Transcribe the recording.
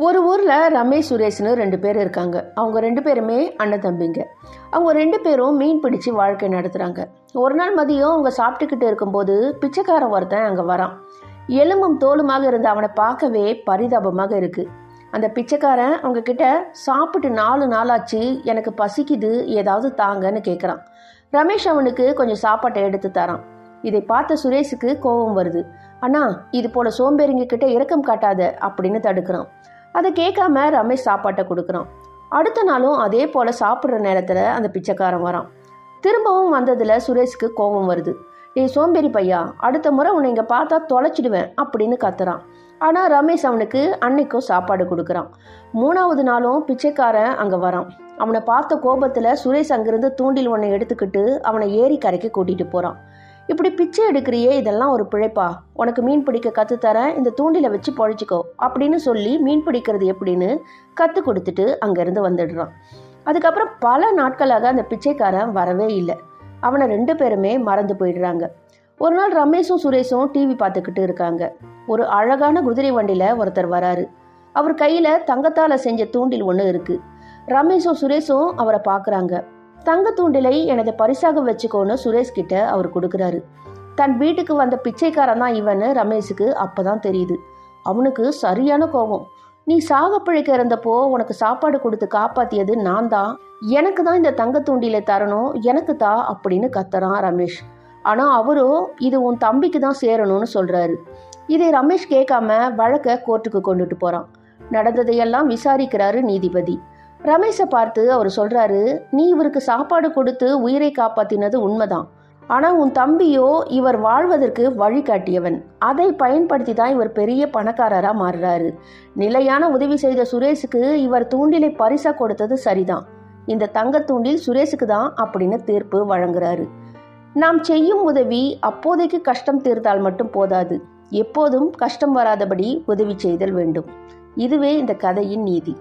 ஒரு ஊரில் ரமேஷ் சுரேஷ்னு 2 பேர் இருக்காங்க. அவங்க 2 பேருமே அண்ணன் தம்பிங்க. அவங்க 2 பேரும் மீன் பிடிச்சி வாழ்க்கை நடத்துகிறாங்க. ஒரு நாள் மதியம் அவங்க சாப்பிட்டுக்கிட்டு இருக்கும்போது பிச்சைக்காரன் ஒருத்தன் அங்கே வரான். எலும்பும் தோலுமாக இருந்த அவனை பார்க்கவே பரிதாபமாக இருக்குது. அந்த பிச்சைக்காரன் அவங்க கிட்ட சாப்பிட்டு 4 நாளாச்சு, எனக்கு பசிக்குது, ஏதாவது தாங்கன்னு கேட்குறான். ரமேஷ் அவனுக்கு கொஞ்சம் சாப்பாட்டை எடுத்து தரான். இதை பார்த்த சுரேஷுக்கு கோபம் வருது. அண்ணா, இது போல் சோம்பேறிங்க கிட்ட இரக்கம் காட்டாத அப்படின்னு தடுக்கிறான். அதை கேட்காம ரமேஷ் சாப்பாட்டை கொடுக்குறான். அடுத்த நாளும் அதே போல் சாப்பிட்ற நேரத்தில் அந்த பிச்சைக்காரன் வரான். திரும்பவும் வந்ததில் சுரேஷுக்கு கோபம் வருது. டேய் சோம்பேறி பையா, அடுத்த முறை உன்னை இங்கே பார்த்தா தொலைச்சிடுவேன் அப்படின்னு கத்துறான். ஆனால் ரமேஷ் அவனுக்கு அன்னைக்கும் சாப்பாடு கொடுக்குறான். 3வது நாளும் பிச்சைக்காரன் அங்கே வரான். அவனை பார்த்த கோபத்தில் சுரேஷ் அங்கிருந்து தூண்டில் ஒன்றை எடுத்துக்கிட்டு அவனை ஏரி கரைக்கு கூட்டிகிட்டு போகிறான். இப்படி பிச்சை எடுக்கிறியே, இதெல்லாம் ஒரு பிழைப்பா? உனக்கு மீன் பிடிக்க கற்றுத்தரேன், இந்த தூண்டிலை வச்சு பொழைச்சிக்கோ அப்படின்னு சொல்லி மீன் பிடிக்கிறது எப்படின்னு கற்றுக் கொடுத்துட்டு அங்கேருந்து வந்துடுறான். அதுக்கப்புறம் பல நாட்களாக அந்த பிச்சைக்காரன் வரவே இல்லை. அவனை 2 பேருமே மறந்து போயிடுறாங்க. ஒரு நாள் ரமேஷும் சுரேஷும் டிவி பார்த்துக்கிட்டு இருக்காங்க. ஒரு அழகான குதிரை வண்டியில் ஒருத்தர் வராரு. அவர் கையில் தங்கத்தால் செஞ்ச தூண்டில் ஒன்று இருக்குது. ரமேஷும் சுரேஷும் அவரை பார்க்குறாங்க. தங்க தூண்டிலை எனது பரிசாக வச்சுக்கோன்னு சுரேஷ் கிட்ட அவர் கொடுக்குறாரு. தன் வீட்டுக்கு வந்த பிச்சைக்காரன் தான் இவன்னு ரமேஷுக்கு அப்போதான் தெரியுது. அவனுக்கு சரியான கோபம். நீ சாக பிழைக்க இருந்தப்போ உனக்கு சாப்பாடு கொடுத்து காப்பாற்றியது நான் தான், எனக்கு தான் இந்த தங்க தூண்டிலை தரணும், எனக்கு தான் அப்படின்னு கத்துறான் ரமேஷ். ஆனால் அவரும் இது உன் தம்பிக்கு தான் சேரணும்னு சொல்கிறாரு. இதை ரமேஷ் கேட்காம வழக்கை கோர்ட்டுக்கு கொண்டுட்டு போகிறான். நடந்ததையெல்லாம் விசாரிக்கிறாரு நீதிபதி. ரமேஷை பார்த்து அவர் சொல்கிறாரு, நீ இவருக்கு சாப்பாடு கொடுத்து உயிரை காப்பாற்றினது உண்மைதான். ஆனால் உன் தம்பியோ இவர் வாழ்வதற்கு வழிகாட்டியவன். அதை பயன்படுத்தி தான் இவர் பெரிய பணக்காரராக மாறுறாரு. நிலையான உதவி செய்த சுரேஷுக்கு இவர் தூண்டிலை பரிசா கொடுத்தது சரிதான். இந்த தங்க தூண்டில் சுரேஷுக்கு தான் அப்படின்னு தீர்ப்பு வழங்குறாரு. நாம் செய்யும் உதவி அப்போதைக்கு கஷ்டம் தீர்த்தால் மட்டும் போதாது, எப்போதும் கஷ்டம் வராதபடி உதவி செய்தல் வேண்டும். இதுவே இந்த கதையின் நீதி.